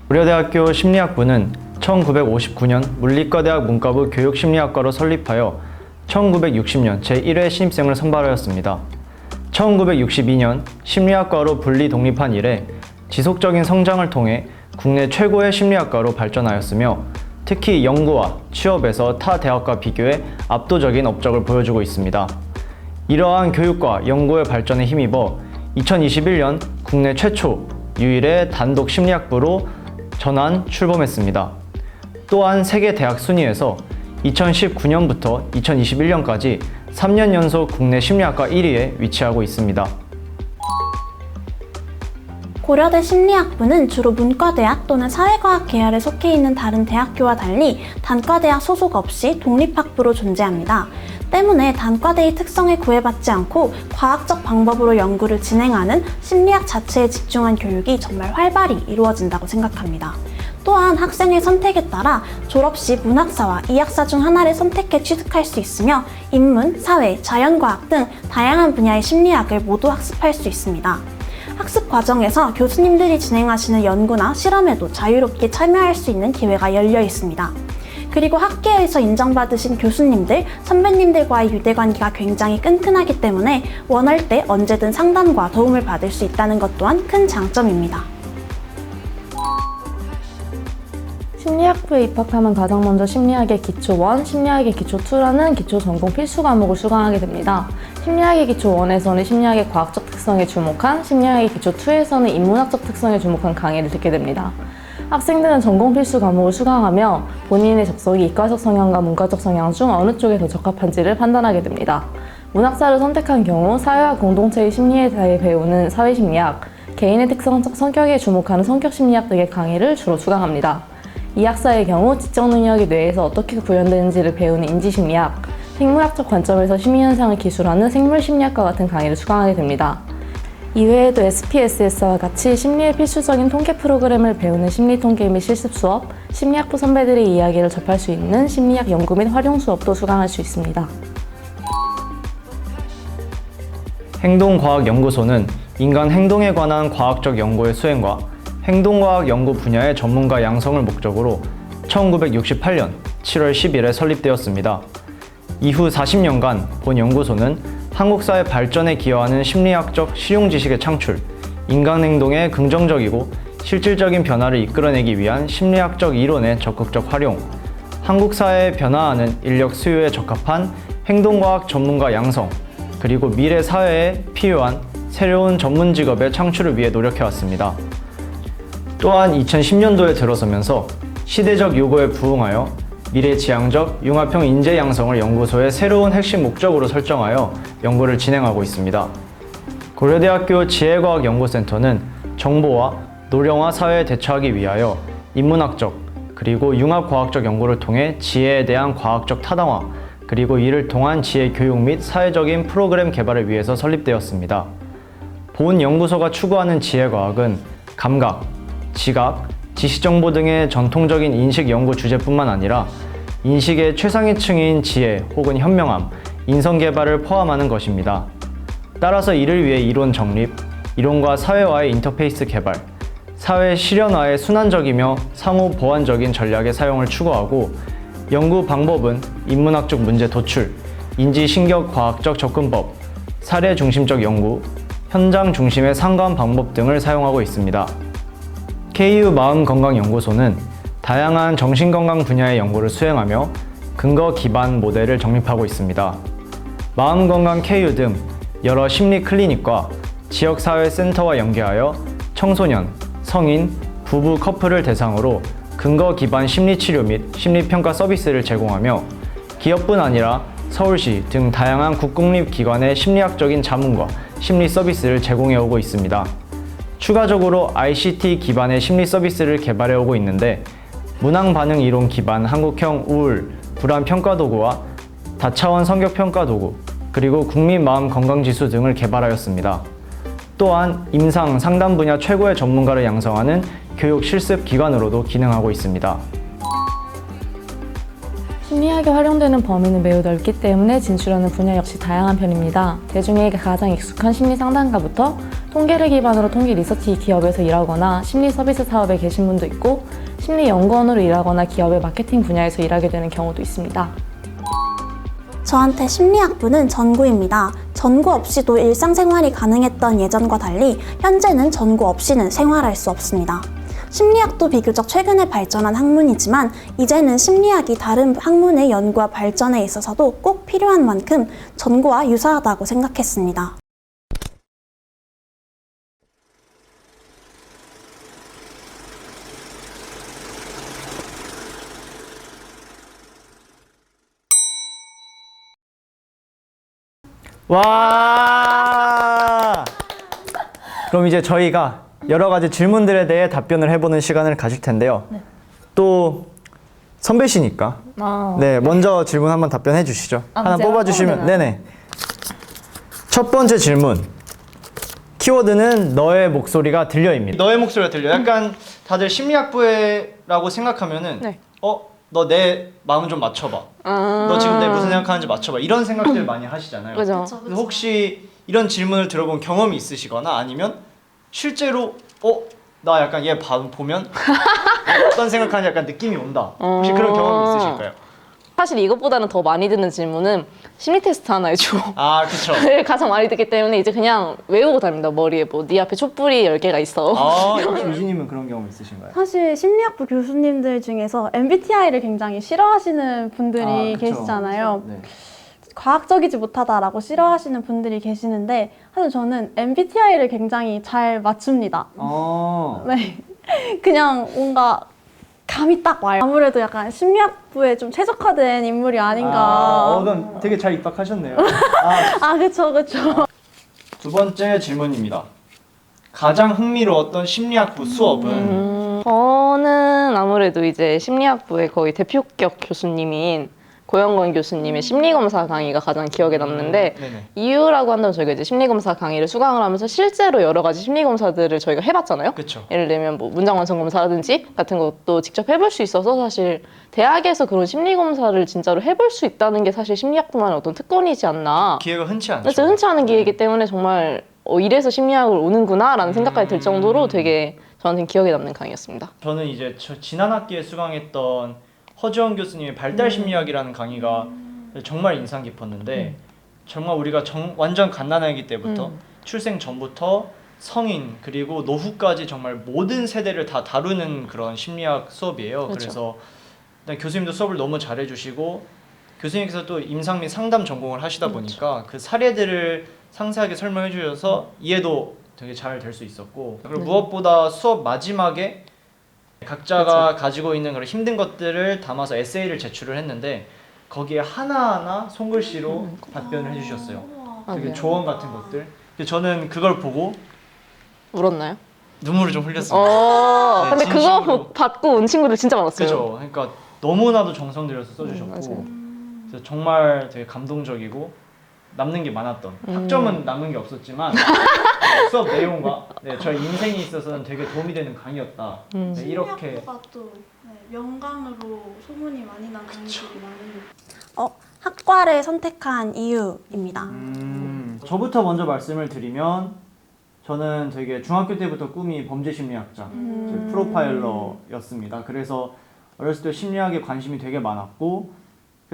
고려대학교 심리학부는 1959년 물리과대학 문과부 교육심리학과로 설립하여 1960년 제1회 신입생을 선발하였습니다. 1962년 심리학과로 분리 독립한 이래 지속적인 성장을 통해 국내 최고의 심리학과로 발전하였으며 특히 연구와 취업에서 타 대학과 비교해 압도적인 업적을 보여주고 있습니다. 이러한 교육과 연구의 발전에 힘입어 2021년 국내 최초 유일의 단독 심리학부로 전환 출범했습니다. 또한 세계 대학 순위에서 2019년부터 2021년까지 3년 연속 국내 심리학과 1위에 위치하고 있습니다. 고려대 심리학부는 주로 문과대학 또는 사회과학 계열에 속해 있는 다른 대학교와 달리 단과대학 소속 없이 독립학부로 존재합니다. 때문에 단과대의 특성에 구애받지 않고 과학적 방법으로 연구를 진행하는 심리학 자체에 집중한 교육이 정말 활발히 이루어진다고 생각합니다. 또한 학생의 선택에 따라 졸업 시 문학사와 이학사 중 하나를 선택해 취득할 수 있으며 인문, 사회, 자연과학 등 다양한 분야의 심리학을 모두 학습할 수 있습니다. 학습 과정에서 교수님들이 진행하시는 연구나 실험에도 자유롭게 참여할 수 있는 기회가 열려 있습니다. 그리고 학계에서 인정받으신 교수님들, 선배님들과의 유대관계가 굉장히 끈끈하기 때문에 원할 때 언제든 상담과 도움을 받을 수 있다는 것 또한 큰 장점입니다. 심리학부에 입학하면 가장 먼저 심리학의 기초 1, 심리학의 기초 2라는 기초 전공 필수 과목을 수강하게 됩니다. 심리학의 기초 1에서는 심리학의 과학적 특성에 주목한, 심리학의 기초 2에서는 인문학적 특성에 주목한 강의를 듣게 됩니다. 학생들은 전공 필수 과목을 수강하며 본인의 적성이 이과적 성향과 문과적 성향 중 어느 쪽에 더 적합한지를 판단하게 됩니다. 문학사를 선택한 경우 사회와 공동체의 심리에 대해 배우는 사회심리학, 개인의 특성적 성격에 주목하는 성격심리학 등의 강의를 주로 수강합니다. 이학사의 경우 지적 능력이 뇌에서 어떻게 구현되는지를 배우는 인지심리학, 생물학적 관점에서 심리현상을 기술하는 생물심리학과 같은 강의를 수강하게 됩니다. 이외에도 SPSS와 같이 심리의 필수적인 통계 프로그램을 배우는 심리통계 및 실습 수업, 심리학부 선배들의 이야기를 접할 수 있는 심리학 연구 및 활용 수업도 수강할 수 있습니다. 행동과학연구소는 인간 행동에 관한 과학적 연구의 수행과 행동과학 연구 분야의 전문가 양성을 목적으로 1968년 7월 10일에 설립되었습니다. 이후 40년간 본 연구소는 한국 사회 발전에 기여하는 심리학적 실용 지식의 창출, 인간 행동의 긍정적이고 실질적인 변화를 이끌어내기 위한 심리학적 이론의 적극적 활용, 한국 사회에 변화하는 인력 수요에 적합한 행동과학 전문가 양성, 그리고 미래 사회에 필요한 새로운 전문 직업의 창출을 위해 노력해왔습니다. 또한 2010년도에 들어서면서 시대적 요구에 부응하여 미래지향적 융합형 인재 양성을 연구소의 새로운 핵심 목적으로 설정하여 연구를 진행하고 있습니다. 고려대학교 지혜과학연구센터는 정보와 노령화 사회에 대처하기 위하여 인문학적 그리고 융합과학적 연구를 통해 지혜에 대한 과학적 타당화 그리고 이를 통한 지혜 교육 및 사회적인 프로그램 개발을 위해서 설립되었습니다. 본 연구소가 추구하는 지혜과학은 감각, 지각, 지식정보 등의 전통적인 인식 연구 주제뿐만 아니라 인식의 최상위층인 지혜 혹은 현명함, 인성 개발을 포함하는 것입니다. 따라서 이를 위해 이론 정립, 이론과 사회와의 인터페이스 개발, 사회 실현화의 순환적이며 상호 보완적인 전략의 사용을 추구하고 연구 방법은 인문학적 문제 도출, 인지신경과학적 접근법, 사례 중심적 연구, 현장 중심의 상관 방법 등을 사용하고 있습니다. KU 마음건강연구소는 다양한 정신건강 분야의 연구를 수행하며 근거 기반 모델을 정립하고 있습니다. 마음건강 KU 등 여러 심리 클리닉과 지역사회센터와 연계하여 청소년, 성인, 부부 커플을 대상으로 근거 기반 심리치료 및 심리평가 서비스를 제공하며 기업뿐 아니라 서울시 등 다양한 국공립기관의 심리학적인 자문과 심리 서비스를 제공해 오고 있습니다. 추가적으로 ICT 기반의 심리 서비스를 개발해 오고 있는데 문항반응 이론 기반 한국형 우울, 불안 평가 도구와 다차원 성격 평가 도구, 그리고 국민마음건강지수 등을 개발하였습니다. 또한 임상, 상담 분야 최고의 전문가를 양성하는 교육 실습 기관으로도 기능하고 있습니다. 심리학이 활용되는 범위는 매우 넓기 때문에 진출하는 분야 역시 다양한 편입니다. 대중에게 가장 익숙한 심리 상담가부터 통계를 기반으로 통계 리서치 기업에서 일하거나 심리 서비스 사업에 계신 분도 있고 심리 연구원으로 일하거나 기업의 마케팅 분야에서 일하게 되는 경우도 있습니다. 저한테 심리학부는 전구입니다. 전구 없이도 일상생활이 가능했던 예전과 달리 현재는 전구 없이는 생활할 수 없습니다. 심리학도 비교적 최근에 발전한 학문이지만 이제는 심리학이 다른 학문의 연구와 발전에 있어서도 꼭 필요한 만큼 전구와 유사하다고 생각했습니다. 와! 그럼 이제 저희가 여러 가지 질문들에 대해 답변을 해보는 시간을 가질 텐데요. 또 선배시니까 네, 먼저 질문 한번 답변해 주시죠. 하나 제가 뽑아주시면 네네. 첫 번째 질문. 키워드는 너의 목소리가 들려입니다. 너의 목소리가 들려. 약간 다들 심리학부라고 생각하면은 네. 너 내 마음 좀 맞춰봐. 너 지금 내 무슨 생각하는지 맞춰봐. 이런 생각들 많이 하시잖아요. 그죠? 그래서 혹시 이런 질문을 들어본 경험이 있으시거나 아니면 실제로 나 약간 얘 보면 어떤 생각하는지 약간 느낌이 온다. 혹시 그런 경험이 있으실까요? 사실 이것보다는 더 많이 듣는 질문은 심리 테스트 하나 해줘. 아, 그쵸. 가장 많이 듣기 때문에 이제 그냥 외우고 다닙니다. 머리에 뭐 네 앞에 촛불이 10개가 있어. 아, 유진님은 그런 경험 있으신가요? 사실 심리학부 교수님들 중에서 MBTI를 굉장히 싫어하시는 분들이 그쵸. 계시잖아요. 네. 과학적이지 못하다라고 싫어하시는 분들이 계시는데 사실 저는 MBTI를 굉장히 잘 맞춥니다. 네, 그냥 뭔가 감이 딱 와요. 아무래도 약간 심리학부에 좀 최적화된 인물이 아닌가. 그럼 되게 잘 입학하셨네요. 그쵸. 두 번째 질문입니다. 가장 흥미로웠던 심리학부 수업은? 저는 아무래도 이제 심리학부의 거의 대표격 교수님인 고영건 교수님의 심리검사 강의가 가장 기억에 남는데 네네. 이유라고 한다면 저희가 이제 심리검사 강의를 수강을 하면서 실제로 여러 가지 심리검사들을 저희가 해봤잖아요. 그쵸. 예를 들면 뭐 문장 완성 검사라든지 같은 것도 직접 해볼 수 있어서 사실 대학에서 그런 심리검사를 진짜로 해볼 수 있다는 게 사실 심리학부만의 어떤 특권이지 않나. 기회가 흔치 않죠. 진짜 흔치 않은 기회이기 때문에 정말 이래서 심리학을 오는구나 라는 생각까지 들 정도로 되게 저한테는 기억에 남는 강의였습니다. 저는 이제 지난 학기에 수강했던 허지원 교수님의 발달 심리학이라는 강의가 정말 인상 깊었는데 정말 우리가 완전 갓난아기 때부터 출생 전부터 성인 그리고 노후까지 정말 모든 세대를 다 다루는 그런 심리학 수업이에요. 그렇죠. 그래서 일단 교수님도 수업을 너무 잘해주시고 교수님께서 또 임상 및 상담 전공을 하시다 보니까 그 사례들을 상세하게 설명해 주셔서 이해도 되게 잘 될 수 있었고 그리고 무엇보다 수업 마지막에 각자가 가지고 있는 그런 힘든 것들을 담아서 에세이를 제출을 했는데 거기에 하나하나 손글씨로 답변을 해주셨어요. 되게 조언 같은 것들. 근데 저는 그걸 보고 울었나요? 눈물을 좀 흘렸습니다. 네, 근데 진심으로. 그거 받고 온 친구들 진짜 많았어요. 그죠. 그러니까 너무나도 정성 들여서 써주셨고 맞아요. 그래서 정말 되게 감동적이고 남는 게 많았던 학점은 남는 게 없었지만 수업 내용과 저희 인생에 있어서는 되게 도움이 되는 강의였다. 네, 이렇게 심리학부가 또 명강으로 소문이 많이 난 강의들이 많으니까. 학과를 선택한 이유입니다. 저부터 먼저 말씀을 드리면 저는 되게 중학교 때부터 꿈이 범죄심리학자, 프로파일러였습니다. 그래서 어렸을 때 심리학에 관심이 되게 많았고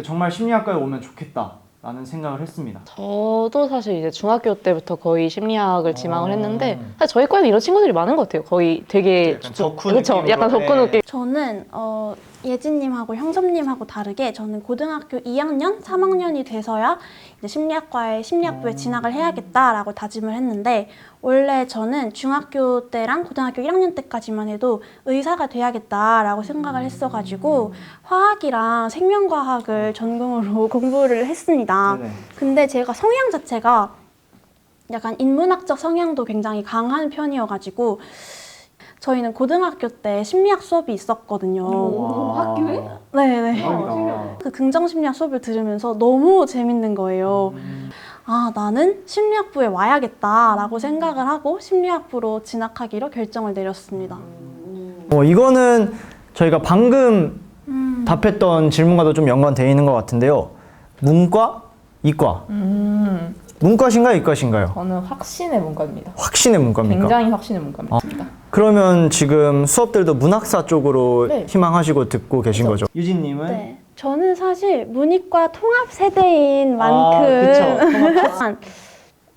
정말 심리학과에 오면 좋겠다라는 생각을 했습니다. 저도 사실 이제 중학교 때부터 거의 심리학을 지망을 했는데 사실 저희 과에는 이런 친구들이 많은 것 같아요. 거의 되게 약간 덕후 그렇죠. 느낌으로. 약간 덕후 네. 느낌. 저는 예진님하고 형섭님하고 다르게 저는 고등학교 2학년, 3학년이 돼서야 이제 심리학부에 진학을 해야겠다라고 다짐을 했는데 원래 저는 중학교 때랑 고등학교 1학년 때까지만 해도 의사가 돼야겠다라고 생각을 했어가지고 화학이랑 생명과학을 전공으로 공부를 했습니다. 네네. 근데 제가 성향 자체가 약간 인문학적 성향도 굉장히 강한 편이어가지고 저희는 고등학교 때 심리학 수업이 있었거든요. 학교에? 네네. 아, 그 긍정심리학 수업을 들으면서 너무 재밌는 거예요. 나는 심리학부에 와야겠다라고 생각을 하고 심리학부로 진학하기로 결정을 내렸습니다. 이거는 저희가 방금 답했던 질문과도 좀 연관되어 있는 것 같은데요. 문과, 이과. 문과신가요, 이과신가요? 저는 확신의 문과입니다. 확신의 문과입니까? 굉장히 확신의 문과입니다. 그러면 지금 수업들도 문학사 쪽으로 네. 희망하시고 듣고 계신 거죠? 유진님은? 네. 저는 사실 문이과 통합 세대인 만큼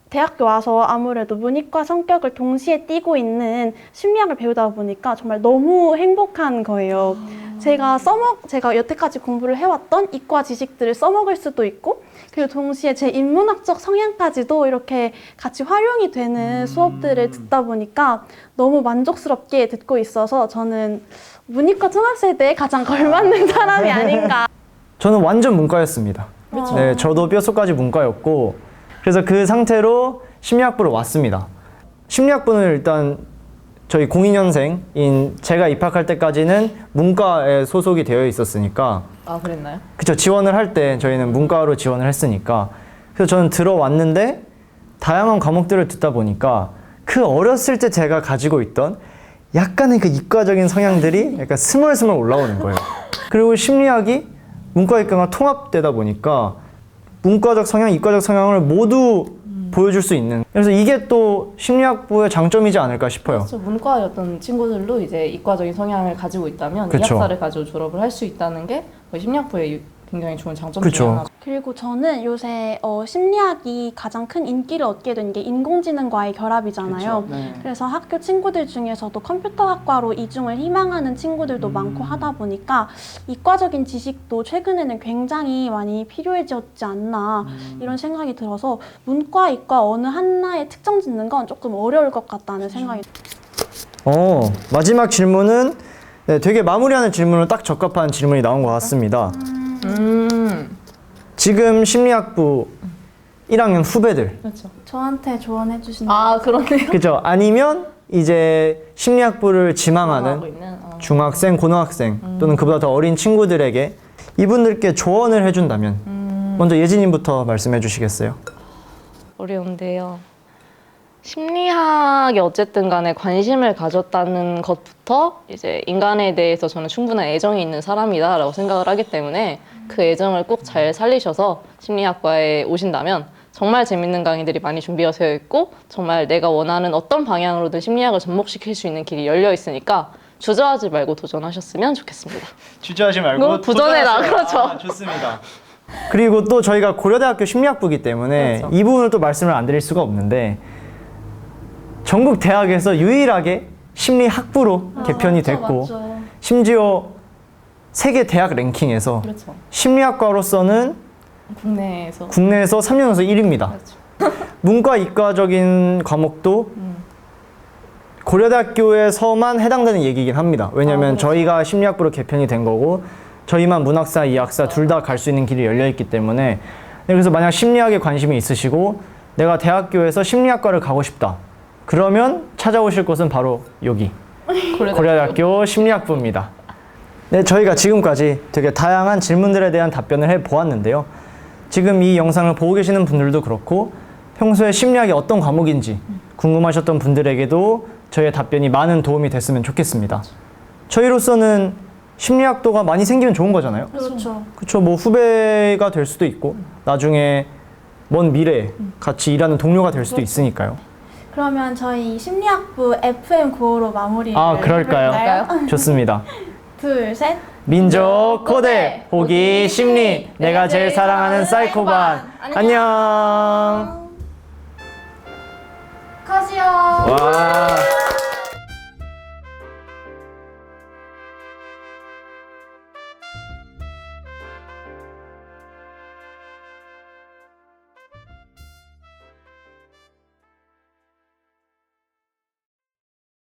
대학교 와서 아무래도 문이과 성격을 동시에 띠고 있는 심리학을 배우다 보니까 정말 너무 행복한 거예요. 제가 여태까지 공부를 해왔던 이과 지식들을 써먹을 수도 있고, 그리고 동시에 제 인문학적 성향까지도 이렇게 같이 활용이 되는 수업들을 듣다 보니까 너무 만족스럽게 듣고 있어서 저는 문이과 통합세대에 가장 걸맞는 사람이 아닌가. 저는 완전 문과였습니다. 네, 저도 뼛속까지 문과였고, 그래서 그 상태로 심리학부로 왔습니다. 심리학부는 일단 저희 02년생인 제가 입학할 때까지는 문과에 소속이 되어 있었으니까, 아, 그랬나요? 그쵸, 지원을 할 때 저희는 문과로 지원을 했으니까, 그래서 저는 들어왔는데 다양한 과목들을 듣다 보니까 그 어렸을 때 제가 가지고 있던 약간의 그 이과적인 성향들이 약간 스멀스멀 올라오는 거예요. 그리고 심리학이 문과 이과가 통합되다 보니까 문과적 성향, 이과적 성향을 모두 보여줄 수 있는, 그래서 이게 또 심리학부의 장점이지 않을까 싶어요. 그렇죠. 문과였던 친구들도 이제 이과적인 성향을 가지고 있다면 그쵸. 이학사를 가지고 졸업을 할 수 있다는 게 거의 심리학부의 굉장히 좋은 장점 중에 그쵸. 하나죠. 그리고 저는 요새 심리학이 가장 큰 인기를 얻게 된 게 인공지능과의 결합이잖아요. 네. 그래서 학교 친구들 중에서도 컴퓨터학과로 이중을 희망하는 친구들도 많고 하다 보니까 이과적인 지식도 최근에는 굉장히 많이 필요해졌지 않나 이런 생각이 들어서 문과, 이과 어느 하나에 특정 짓는 건 조금 어려울 것 같다는 생각이 마지막 질문은 네, 되게 마무리하는 질문으로 딱 적합한 질문이 나온 것 같습니다. 지금 심리학부 1학년 후배들, 그렇죠. 저한테 조언해 주신 아, 그러네요. 그죠? 아니면 이제 심리학부를 지망하는 하고 있는, 중학생, 고등학생 또는 그보다 더 어린 친구들에게 이분들께 조언을 해준다면 먼저 예진님부터 말씀해 주시겠어요? 어려운데요. 심리학에 어쨌든 간에 관심을 가졌다는 것부터 이제 인간에 대해서 저는 충분한 애정이 있는 사람이다라고 생각을 하기 때문에 그 애정을 꼭 잘 살리셔서 심리학과에 오신다면 정말 재밌는 강의들이 많이 준비가 되어 있고 정말 내가 원하는 어떤 방향으로든 심리학을 접목시킬 수 있는 길이 열려 있으니까 주저하지 말고 도전하셨으면 좋겠습니다. 주저하지 말고 도전해라. 그렇죠. 좋습니다. 그리고 또 저희가 고려대학교 심리학부이기 때문에 그렇죠. 이 부분을 또 말씀을 안 드릴 수가 없는데 전국 대학에서 유일하게 심리학부로 개편이 됐고 심지어 세계 대학 랭킹에서 그렇죠. 심리학과로서는 국내에서 3년 연속 1위입니다. 그렇죠. 문과 이과적인 과목도 고려대학교에서만 해당되는 얘기긴 합니다. 왜냐하면 그렇죠. 저희가 심리학부로 개편이 된 거고 저희만 문학사, 이학사 둘 다 갈 수 있는 길이 열려 있기 때문에 그래서 만약 심리학에 관심이 있으시고 내가 대학교에서 심리학과를 가고 싶다. 그러면 찾아오실 곳은 바로 여기 고려대학교 심리학부입니다. 네, 저희가 지금까지 되게 다양한 질문들에 대한 답변을 해보았는데요. 지금 이 영상을 보고 계시는 분들도 그렇고 평소에 심리학이 어떤 과목인지 궁금하셨던 분들에게도 저희의 답변이 많은 도움이 됐으면 좋겠습니다. 저희로서는 심리학도가 많이 생기면 좋은 거잖아요. 그렇죠. 뭐 후배가 될 수도 있고 나중에 먼 미래에 같이 일하는 동료가 될 수도 있으니까요. 그러면 저희 심리학부 FM95로 마무리를 그럴까요? 해볼까요? 좋습니다. 둘, 셋. 민족 코데 호기 심리 내가 제일 사랑하는 사이코반 안녕. 컷이요. 와.